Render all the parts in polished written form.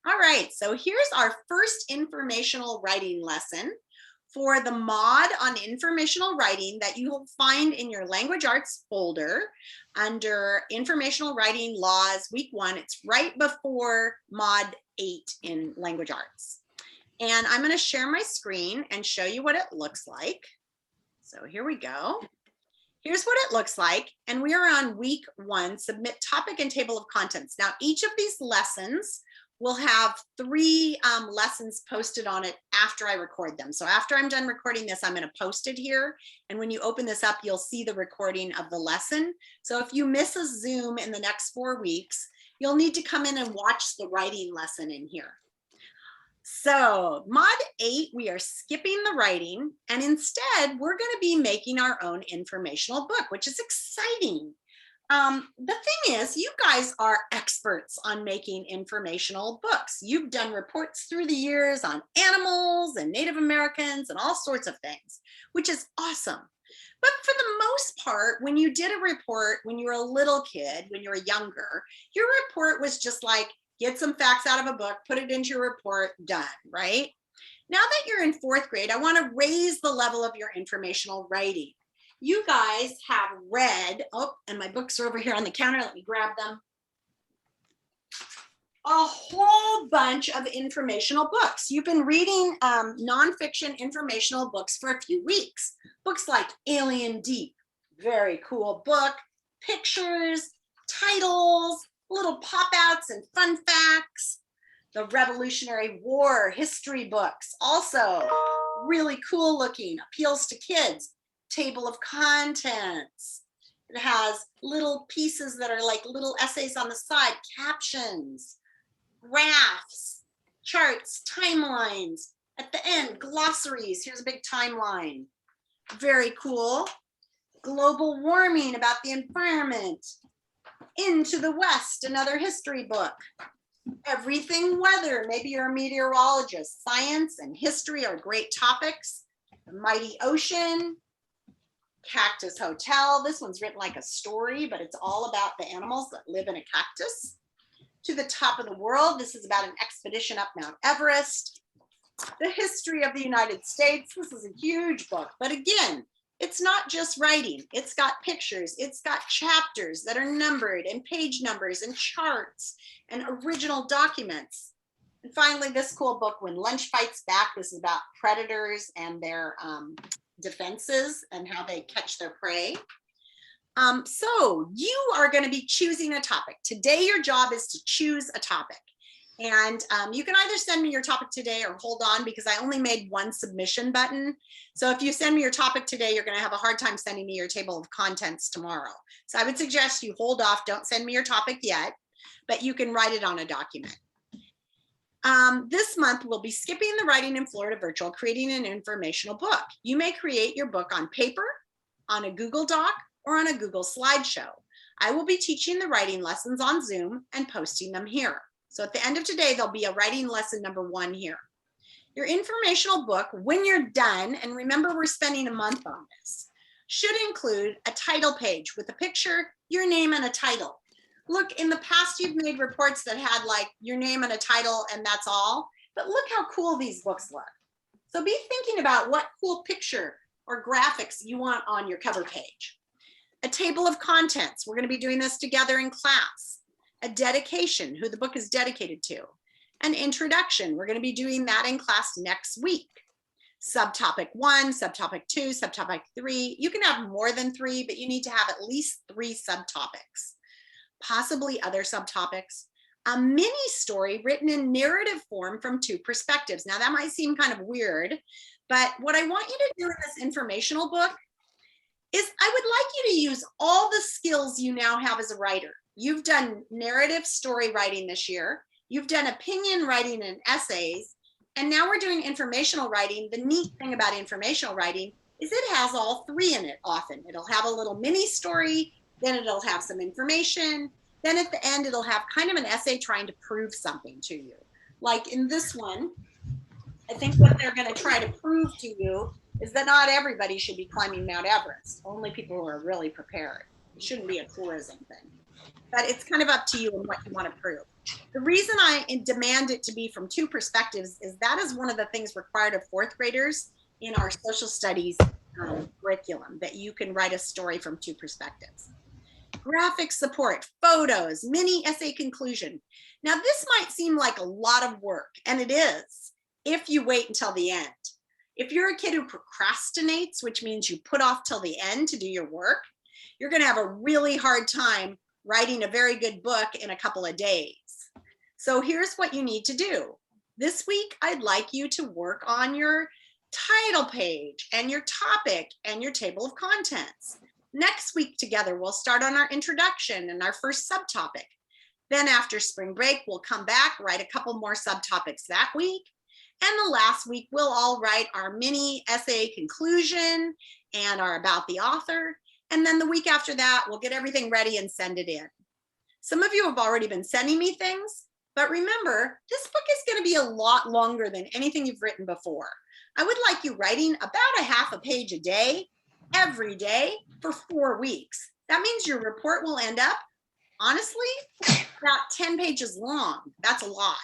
All right, so here's our first informational writing lesson for the mod on informational writing that you will find in your language arts folder under informational writing laws week 1. It's right before mod 8 in language arts. And I'm going to share my screen and show you what it looks like. So here we go. Here's what it looks like. And we are on week 1, submit topic and table of contents. Now, each of these lessons will have 3 lessons posted on it after I record them. So after I'm done recording this, I'm going to post it here. And when you open this up, you'll see the recording of the lesson. So if you miss a Zoom in the next 4 weeks, you'll need to come in and watch the writing lesson in here. So mod 8, we are skipping the writing, and instead we're going to be making our own informational book, which is exciting. The thing is, you guys are experts on making informational books. You've done reports through the years on animals and Native Americans and all sorts of things, which is awesome. But for the most part, when you did a report, when you were a little kid, when you were younger, your report was just like, get some facts out of a book, put it into your report, done, right? Now that you're in 4th grade, I want to raise the level of your informational writing. You guys have read, oh, and my books are over here on the counter. Let me grab them. A whole bunch of informational books. You've been reading nonfiction informational books for a few weeks. Books like Alien Deep, very cool book, pictures, titles, little pop-outs and fun facts. The Revolutionary War history books, also really cool looking, appeals to kids. Table of contents. It has little pieces that are like little essays on the side, captions, graphs, charts, timelines. At the end, glossaries. Here's a big timeline. Very cool. Global warming, about the environment. Into the West, another history book. Everything weather, maybe you're a meteorologist. Science and history are great topics. The Mighty Ocean. Cactus Hotel. This one's written like a story, but it's all about the animals that live in a cactus. To the Top of the World. This is about an expedition up Mount Everest. The History of the United States. This is a huge book, but again, it's not just writing. It's got pictures. It's got chapters that are numbered and page numbers and charts and original documents. And finally, this cool book, When Lunch Fights Back. This is about predators and their defenses and how they catch their prey. So you are going to be choosing a topic. Today, your job is to choose a topic. And you can either send me your topic today or hold on, because I only made 1 submission button. So if you send me your topic today, you're going to have a hard time sending me your table of contents tomorrow. So I would suggest you hold off. Don't send me your topic yet, but you can write it on a document. This month, we'll be skipping the Writing in Florida Virtual, creating an informational book. You may create your book on paper, on a Google Doc, or on a Google slideshow. I will be teaching the writing lessons on Zoom and posting them here. So at the end of today, there'll be a writing lesson number 1 here. Your informational book, when you're done, and remember we're spending a month on this, should include a title page with a picture, your name, and a title. Look, in the past, you've made reports that had like your name and a title and that's all, but look how cool these books look. So be thinking about what cool picture or graphics you want on your cover page. A table of contents. We're going to be doing this together in class. A dedication, who the book is dedicated to. An introduction. We're going to be doing that in class next week. Subtopic 1, subtopic 2, subtopic 3. You can have more than 3, but you need to have at least 3 subtopics. Possibly other subtopics. A mini story written in narrative form from 2 perspectives. Now that might seem kind of weird, but what I want you to do in this informational book is I would like you to use all the skills you now have as a writer. You've done narrative story writing this year. You've done opinion writing and essays. And now we're doing informational writing. The neat thing about informational writing is it has all 3 in it often. It'll have a little mini story, then it'll have some information. Then at the end, it'll have kind of an essay trying to prove something to you. Like in this one, I think what they're going to try to prove to you is that not everybody should be climbing Mount Everest. Only people who are really prepared. It shouldn't be a tourism thing. But it's kind of up to you and what you want to prove. The reason I demand it to be from two perspectives is that is one of the things required of fourth graders in our social studies curriculum, that you can write a story from two perspectives. Graphic support, photos, mini essay conclusion. Now this might seem like a lot of work, and it is if you wait until the end. If you're a kid who procrastinates, which means you put off till the end to do your work, you're going to have a really hard time writing a very good book in a couple of days. So here's what you need to do. This week, I'd like you to work on your title page and your topic and your table of contents. Next week together, we'll start on our introduction and our first subtopic. Then after spring break, we'll come back, write a couple more subtopics that week. And the last week, we'll all write our mini essay conclusion and our about the author. And then the week after that, we'll get everything ready and send it in. Some of you have already been sending me things, but remember, this book is going to be a lot longer than anything you've written before. I would like you writing about a half a page a day, every day for 4 weeks. That means your report will end up, honestly, about 10 pages long. That's a lot.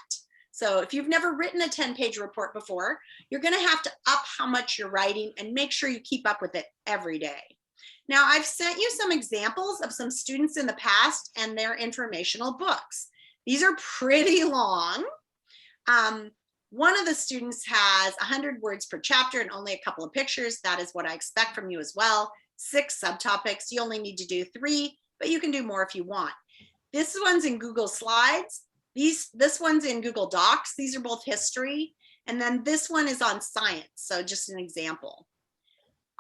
So if you've never written a 10-page report before, you're going to have to up how much you're writing and make sure you keep up with it every day. Now, I've sent you some examples of some students in the past and their informational books. These are pretty long. One of the students has 100 words per chapter and only a couple of pictures. That is what I expect from you as well. 6 subtopics. You only need to do 3, but you can do more if you want. This one's in Google Slides. This one's in Google Docs. These are both history. And then this one is on science. So just an example.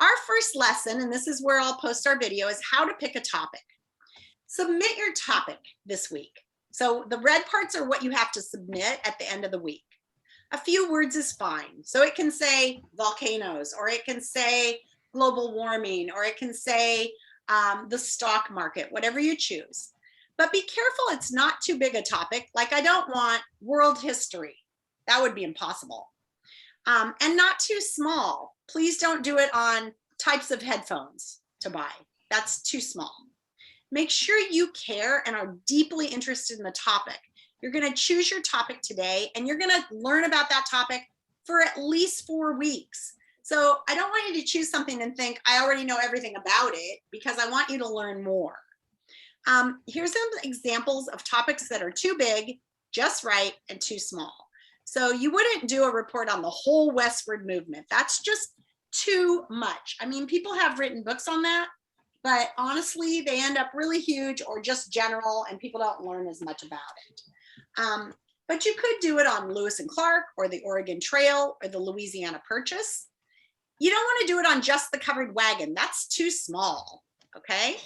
Our first lesson, and this is where I'll post our video, is how to pick a topic. Submit your topic this week. So the red parts are what you have to submit at the end of the week. A few words is fine. So it can say volcanoes, or it can say global warming, or it can say the stock market, whatever you choose. But be careful it's not too big a topic. Like I don't want world history. That would be impossible. And not too small. Please don't do it on types of headphones to buy. That's too small. Make sure you care and are deeply interested in the topic. You're going to choose your topic today, and you're going to learn about that topic for at least 4 weeks. So I don't want you to choose something and think, I already know everything about it, because I want you to learn more. Here's some examples of topics that are too big, just right, and too small. So you wouldn't do a report on the whole westward movement. That's just too much. I mean, people have written books on that, but honestly, they end up really huge or just general, and people don't learn as much about it. But you could do it on Lewis and Clark, or the Oregon Trail, or the Louisiana Purchase. You don't want to do it on just the covered wagon. That's too small, okay?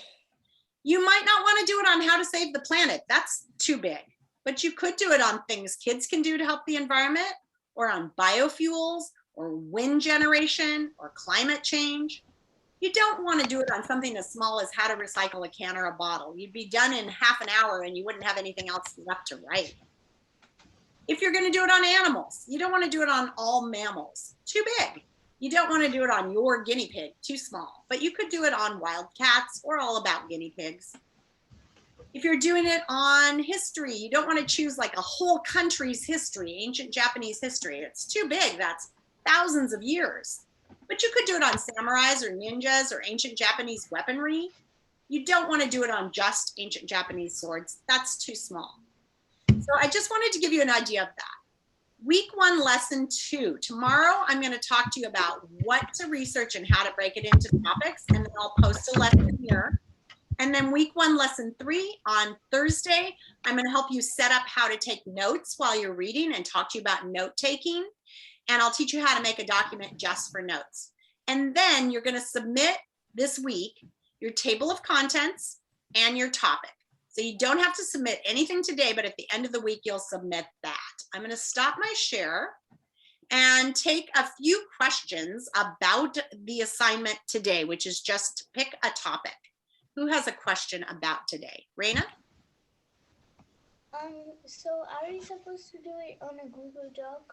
You might not want to do it on how to save the planet. That's too big. But you could do it on things kids can do to help the environment, or on biofuels, or wind generation, or climate change. You don't want to do it on something as small as how to recycle a can or a bottle. You'd be done in half an hour and you wouldn't have anything else left to write. If you're going to do it on animals, you don't want to do it on all mammals. Too big. You don't want to do it on your guinea pig. Too small. But you could do it on wild cats or all about guinea pigs. If you're doing it on history, you don't want to choose like a whole country's history, ancient Japanese history. It's too big. That's thousands of years. But you could do it on samurais or ninjas or ancient Japanese weaponry. You don't want to do it on just ancient Japanese swords. That's too small. So I just wanted to give you an idea of that. Week 1, lesson 2. Tomorrow, I'm going to talk to you about what to research and how to break it into topics, and then I'll post a lesson here. And then week 1, lesson 3 on Thursday, I'm going to help you set up how to take notes while you're reading and talk to you about note taking. And I'll teach you how to make a document just for notes. And then you're going to submit this week your table of contents and your topic. So you don't have to submit anything today, but at the end of the week, you'll submit that. I'm going to stop my share and take a few questions about the assignment today, which is just pick a topic. Who has a question about today? Raina? So are we supposed to do it on a Google Doc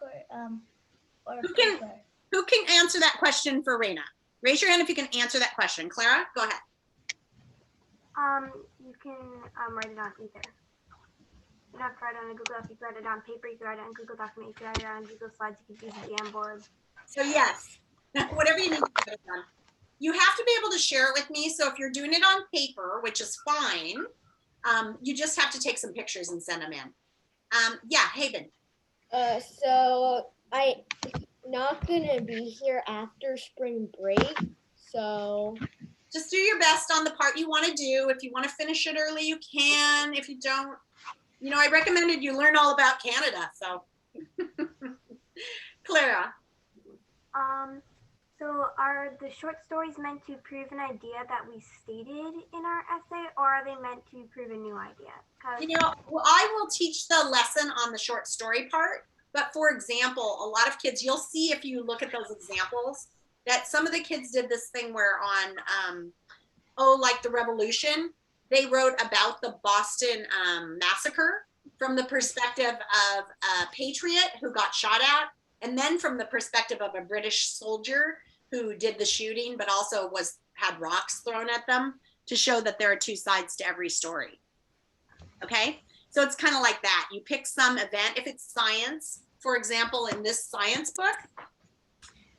or Who can answer that question for Raina? Raise your hand if you can answer that question. Clara, go ahead. You can write it on either. You don't have to write it on a Google Doc. You can write it on paper. You can write it on Google Document. You can write it on Google Slides. You can use a Jamboard. So yes, whatever you need to put it on. You have to be able to share it with me. So if you're doing it on paper, which is fine, you just have to take some pictures and send them in. Yeah, Haven. So I not gonna be here after spring break, so Just do your best on the part you want to do. If you want to finish it early, you can. If you don't, you know, I recommended you learn all about Canada. So, Clara. So are the short stories meant to prove an idea that we stated in our essay, or are they meant to prove a new idea? You know, well, I will teach the lesson on the short story part. But for example, a lot of kids, you'll see if you look at those examples that some of the kids did this thing where on, like the Revolution, they wrote about the Boston massacre from the perspective of a patriot who got shot at, and then from the perspective of a British soldier who did the shooting, but also had rocks thrown at them to show that there are two sides to every story. Okay, so it's kind of like that. You pick some event. If it's science, for example, in this science book,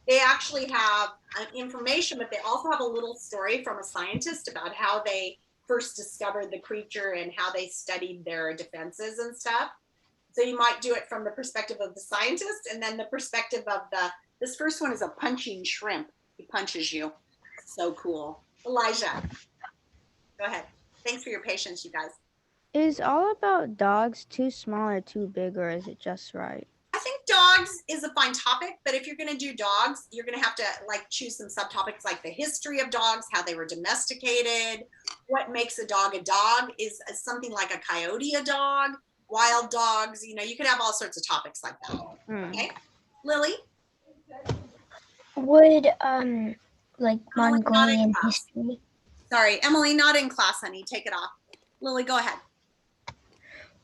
they actually have information, but they also have a little story from a scientist about how they first discovered the creature and how they studied their defenses and stuff. So you might do it from the perspective of the scientist, and then the perspective of this first one is a punching shrimp. He punches you. So cool. Elijah, go ahead. Thanks for your patience, you guys. Is All About Dogs too small or too big, or is it just right? I think dogs is a fine topic, but if you're going to do dogs, you're going to have to like choose some subtopics like the history of dogs, how they were domesticated, what makes a dog, is something like a coyote a dog, wild dogs, you know, you could have all sorts of topics like that. Okay. Lily? Would like Emily, not in Mongolian class. history? Sorry, Emily, not in class, honey. Take it off. Lily, go ahead.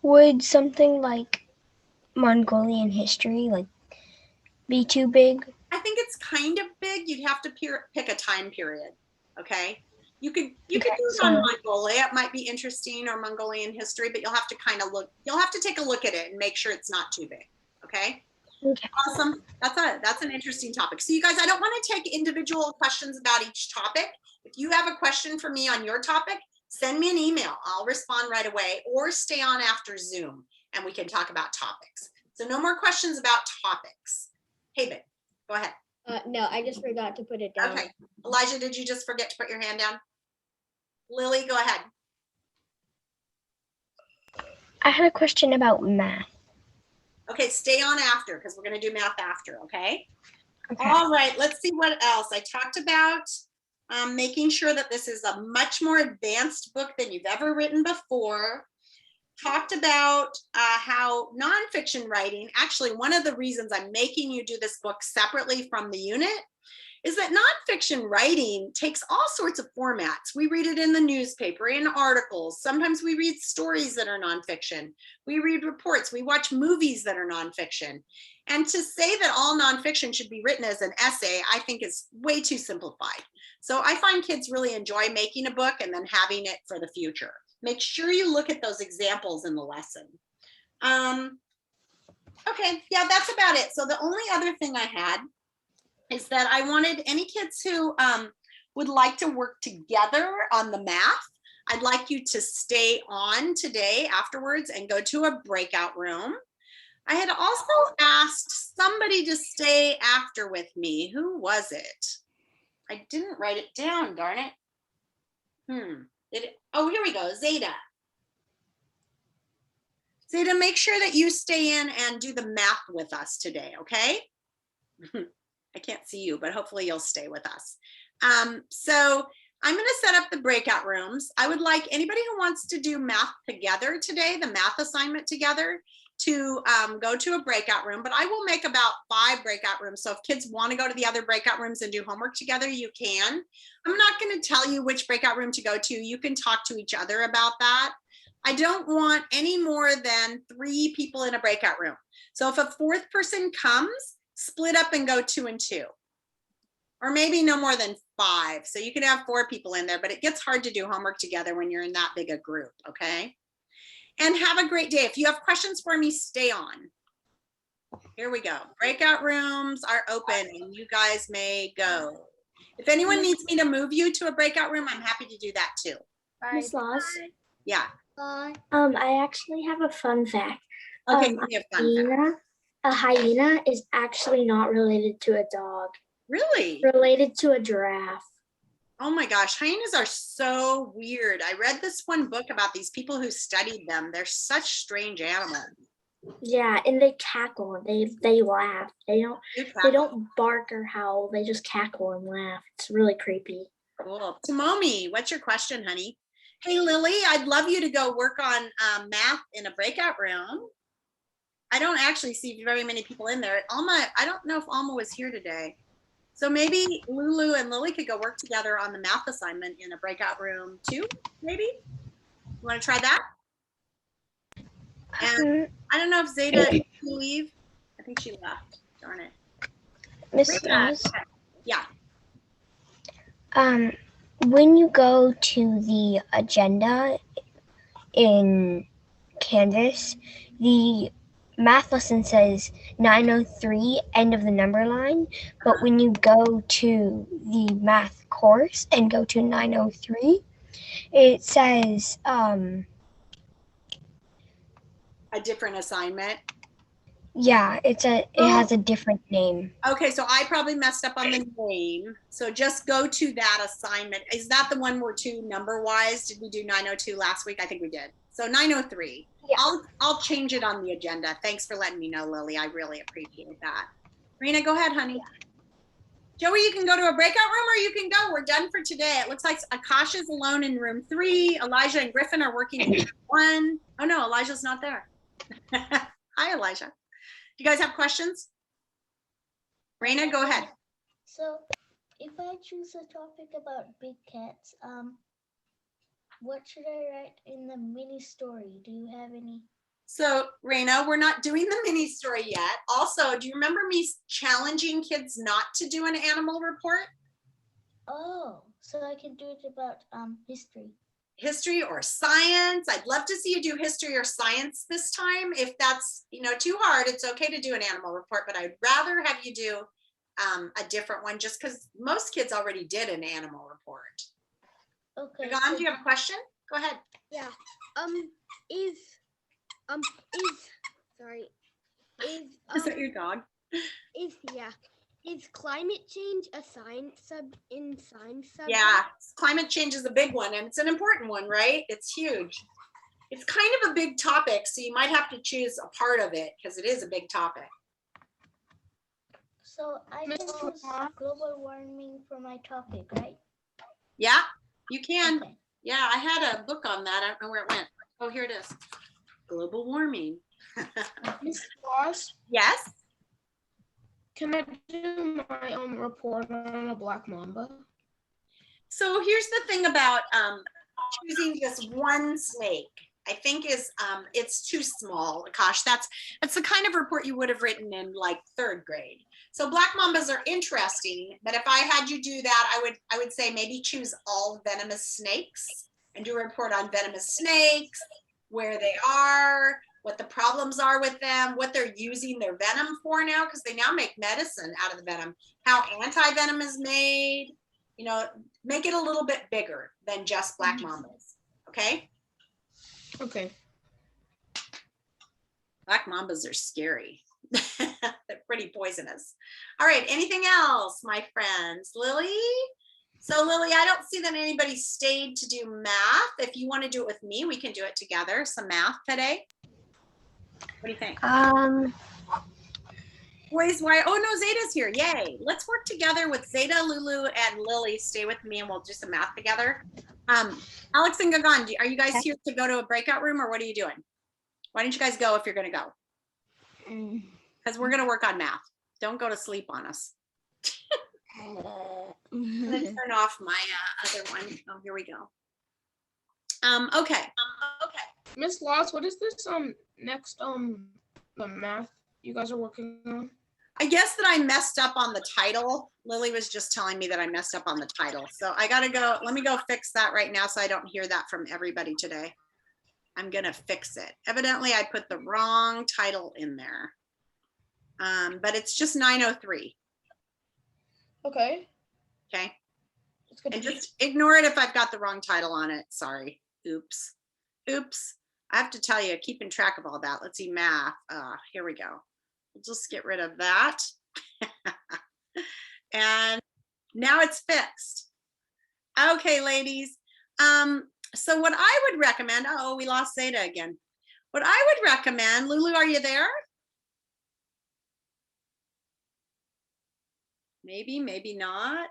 Would something like Mongolian history like be too big? I think it's kind of big. You'd have to pick a time period. Okay. You could do it on Mongolia. It might be interesting, or Mongolian history, but you'll have to kind of look, you'll have to take a look at it and make sure it's not too big. Okay. Okay. Awesome. That's an interesting topic. So you guys, I don't want to take individual questions about each topic. If you have a question for me on your topic, send me an email. I'll respond right away, or stay on after Zoom and we can talk about topics. So no more questions about topics. Haven, go ahead. no, I just forgot to put it down. Okay. Elijah, did you just forget to put your hand down? Lily, go ahead. I had a question about math. Okay, stay on after because we're going to do math after, okay? Okay. All right, let's see what else. I talked about making sure that this is a much more advanced book than you've ever written before. Talked about how nonfiction writing, actually one of the reasons I'm making you do this book separately from the unit is that nonfiction writing takes all sorts of formats. We read it in the newspaper, in articles. Sometimes we read stories that are nonfiction. We read reports. We watch movies that are nonfiction. And to say that all nonfiction should be written as an essay, I think is way too simplified. So I find kids really enjoy making a book and then having it for the future. Make sure you look at those examples in the lesson. Okay, yeah, that's about it. So the only other thing I had is that I wanted any kids who would like to work together on the math, I'd like you to stay on today afterwards and go to a breakout room. I had also asked somebody to stay after with me. Who was it? I didn't write it down, darn it. Oh, here we go, Zeta. Zeta, make sure that you stay in and do the math with us today, okay? I can't see you, but hopefully you'll stay with us. So I'm going to set up the breakout rooms. I would like anybody who wants to do math together today, the math assignment together, to go to a breakout room, but I will make about 5 breakout rooms. So if kids want to go to the other breakout rooms and do homework together, you can. I'm not going to tell you which breakout room to go to. You can talk to each other about that. I don't want any more than 3 people in a breakout room. So if a 4th person comes, split up and go 2 and 2, or maybe no more than 5. So you can have 4 people in there, but it gets hard to do homework together when you're in that big a group, okay? and have a great day. If you have questions for me, stay on. Here we go. Breakout rooms are open and you guys may go. If anyone needs me to move you to a breakout room, I'm happy to do that too. Miss Laws. Yeah. I actually have a fun fact. Okay, give me a fun fact. A hyena is actually not related to a dog. Really? Related to a giraffe. Oh my gosh, hyenas are so weird. I read this one book about these people who studied them. They're such strange animals. Yeah, and they cackle. They laugh. They don't bark or howl. They just cackle and laugh. It's really creepy. Cool. Tamomi, what's your question, honey? Hey, Lily, I'd love you to go work on math in a breakout room. I don't actually see very many people in there. Alma, I don't know if Alma was here today. So maybe Lulu and Lily could go work together on the math assignment in a breakout room too, maybe? You want to try that? And I don't know if Zeta, did you leave? I think she left. Darn it. Miss Laws. Yeah. When you go to the agenda in Canvas, the math lesson says 903, end of the number line, but when you go to the math course and go to 903, it says A different assignment. yeah, it has a different name. Okay, so I probably messed up on the name. So just go to that assignment. Is that the one we're to number wise? Did we do 902 last week? I think we did. So 903. Yeah. I'll change it on the agenda. Thanks for letting me know, Lily. I really appreciate that. Rena, go ahead, honey. Joey, you can go to a breakout room or you can go. We're done for today. It looks like Akash is alone in room 3. Elijah and Griffin are working in room 1. Oh no, Elijah's not there. Hi, Elijah. Do you guys have questions? Raina, go ahead. So, if I choose a topic about big cats, what should I write in the mini story? Do you have any? So, Raina, we're not doing the mini story yet. Also, do you remember me challenging kids not to do an animal report? Oh, so I can do it about history. History or science. I'd love to see you do history or science this time. If that's, too hard, it's okay to do an animal report, but I'd rather have you do a different one just because most kids already did an animal report. Okay. Dagon, do you have a question? Go ahead. Yeah. Is that your dog? Is climate change a science subject? Yeah, climate change is a big one and it's an important one, right? It's huge. It's kind of a big topic, so you might have to choose a part of it because it is a big topic. So I can choose global warming for my topic, right? Yeah, you can. Okay. Yeah, I had a book on that. I don't know where it went. Oh, here it is. Global warming. Miss Ross, Yes. can I do my own report on a black mamba? So here's the thing about choosing just one snake. I think is it's too small. Gosh, that's the kind of report you would have written in like 3rd grade. So black mambas are interesting, but if I had you do that, I would say maybe choose all venomous snakes and do a report on venomous snakes, where they are, what the problems are with them, what they're using their venom for now, because they now make medicine out of the venom, how anti-venom is made, make it a little bit bigger than just black mambas, okay? Okay. Black mambas are scary. They're pretty poisonous. All right, anything else, my friends? Lily? So Lily, I don't see that anybody stayed to do math. If you want to do it with me, we can do it together, some math today. What do you think? Boys, why? Oh no, Zeta's here. Yay. Let's work together with Zeta, Lulu, and Lily. Stay with me and we'll do some math together. Alex and Gagan, are you guys here to go to a breakout room or what are you doing? Why don't you guys go if you're going to go? Because we're going to work on math. Don't go to sleep on us. I'm going to turn off my other one. Oh, here we go. Okay. Miss Loss, what is this next the math you guys are working on? I guess that I messed up on the title. Lily was just telling me that I messed up on the title. So I got to go. Let me go fix that right now so I don't hear that from everybody today. I'm gonna fix it. Evidently, I put the wrong title in there. But it's just 903, Okay. okay? It's good And to just ignore it if I've got the wrong title on it. Sorry. Oops. Oops. I have to tell you, keeping track of all that. Let's see, math. Here we go. We'll just get rid of that. And now it's fixed. Okay, ladies. So what I would recommend, oh, we lost Zeta again. What I would recommend, Lulu, are you there? Maybe, maybe not.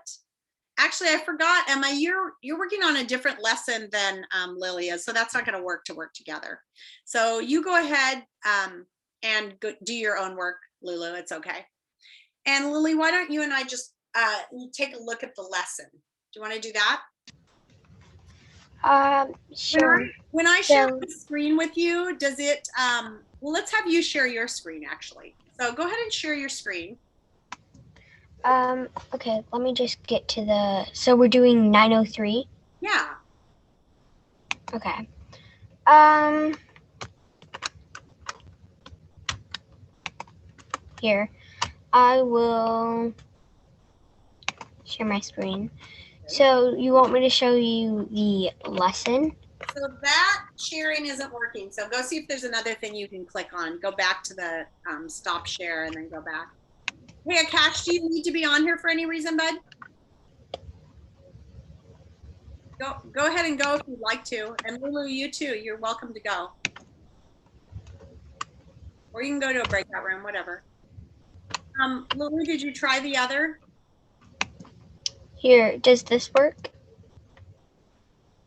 Actually, I forgot, Emma, you're working on a different lesson than Lilia, so that's not gonna work together. So you go ahead and go do your own work, Lulu, it's okay. And Lily, why don't you and I just take a look at the lesson? Do you wanna do that? Sure. When I share So- the screen with you, does it, well, let's have you share your screen actually. So go ahead and share your screen. Okay, let me just get to the, so we're doing 903? Yeah, Okay. Here, I will share my screen. So you want me to show you the lesson? so that sharing isn't working. So go see if there's another thing you can click on. Go back to the stop share and then go back. Hey, Akash, do you need to be on here for any reason, bud? Go ahead and go if you'd like to. And Lulu, you too, you're welcome to go. Or you can go to a breakout room, whatever. Lulu, did you try the other? Here, does this work?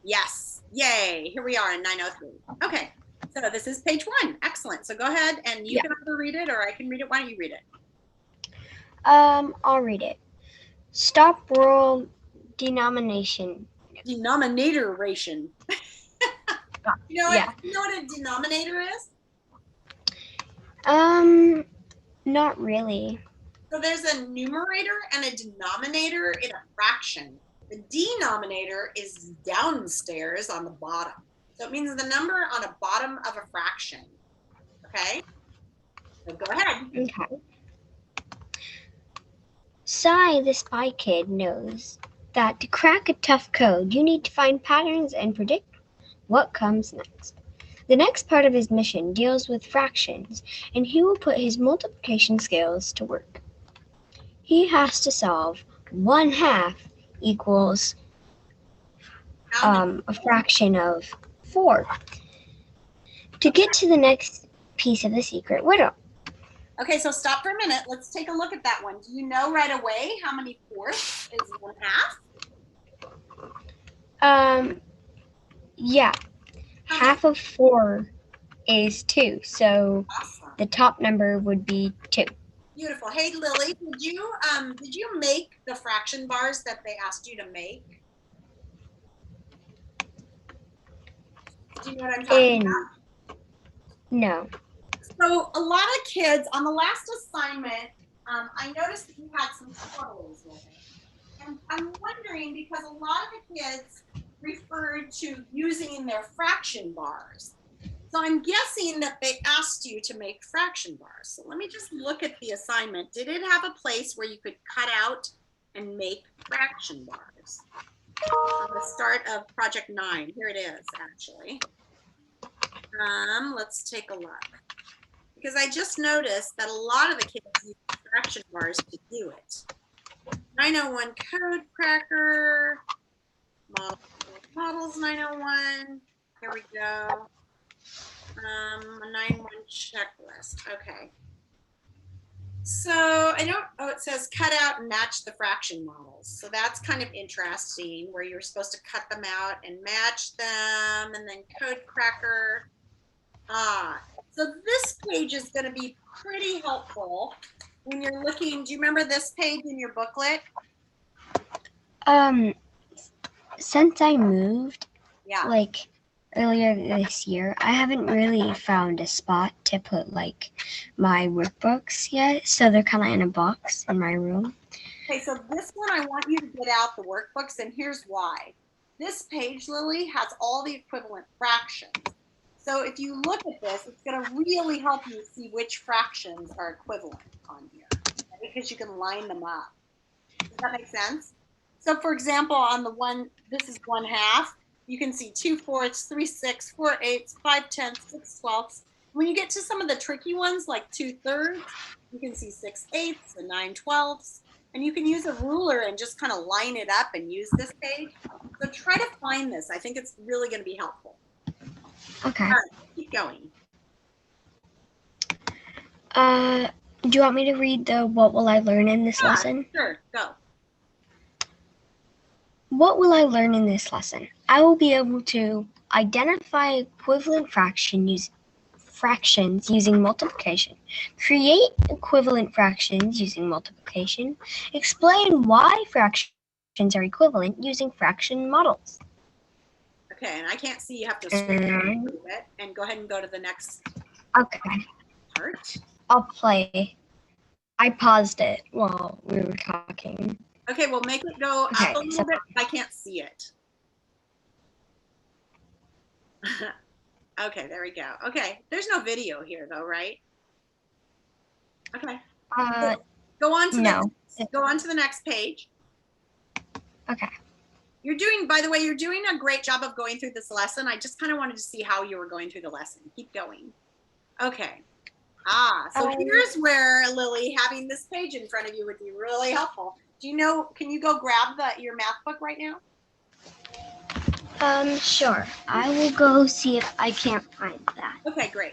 Yes, yay, here we are in 903. Okay, so this is page 1, excellent. So go ahead and you Yeah. can either read it or I can read it. Why don't you read it? I'll read it. Stop rural denomination. Denominatoration. You know what, Yeah. you know what a denominator is? Not really. So there's a numerator and a denominator in a fraction. The denominator is downstairs on the bottom. So it means the number on the bottom of a fraction. Okay? So go ahead. Okay. Cy, the spy kid, knows that to crack a tough code, you need to find patterns and predict what comes next. The next part of his mission deals with fractions, and he will put his multiplication skills to work. He has to solve 1/2 equals a fraction of 4. To get to the next piece of the secret riddle. Okay, so stop for a minute. Let's take a look at that one. Do you know right away how many fourths is 1/2? Yeah. How Half of 4 is 2, so Awesome. the top number would be 2. Beautiful. Hey, Lily, did you make the fraction bars that they asked you to make? Do you know what I'm talking about? No. So a lot of kids on the last assignment, I noticed that you had some troubles with it. And I'm wondering because a lot of the kids referred to using their fraction bars. So I'm guessing that they asked you to make fraction bars. So let me just look at the assignment. Did it have a place where you could cut out and make fraction bars? On the start of project 9, here it is actually. Let's take a look. Because I just noticed that a lot of the kids use fraction bars to do it. 901 code cracker, models 901, here we go. A 9-1 checklist, okay. So I don't, oh, it says cut out and match the fraction models. So that's kind of interesting where you're supposed to cut them out and match them and then code cracker. So this page is going to be pretty helpful when you're looking. Do you remember this page in your booklet? Since I moved, Yeah. like earlier this year, I haven't really found a spot to put like my workbooks yet, so they're kind of in a box in my room. Okay, so this one I want you to get out the workbooks, and here's why. This page, Lily, has all the equivalent fractions. So if you look at this, it's going to really help you see which fractions are equivalent on here, because you can line them up. Does that make sense? So for example, on the one, this is 1/2, you can see 2/4, 3/6, 4/8, 5/10, 6/12. When you get to some of the tricky ones, like 2/3, you can see 6/8 and 9/12. And you can use a ruler and just kind of line it up and use this page. So try to find this. I think it's really going to be helpful. Okay. All right, keep going. Do you want me to read the what will I learn in this lesson? Sure, go. What will I learn in this lesson? I will be able to identify equivalent fractions using multiplication, create equivalent fractions using multiplication, explain why fractions are equivalent using fraction models. Okay, and I can't see, you have to scroll down a little bit and go ahead and go to the next Okay, part. I'll play. I paused it while we were talking. Okay, well, make it go Okay, up a little so- bit. I can't see it. Okay, there we go. Okay, there's no video here though, right? Okay, go on to no. go on to the next page. Okay. You're doing, by the way, you're doing a great job of going through this lesson. I just kind of wanted to see how you were going through the lesson. Keep going. Okay. So here's where, Lily, having this page in front of you would be really helpful. Do you know, can you go grab your math book right now? Sure. I will go see if I can't find that. Okay, great.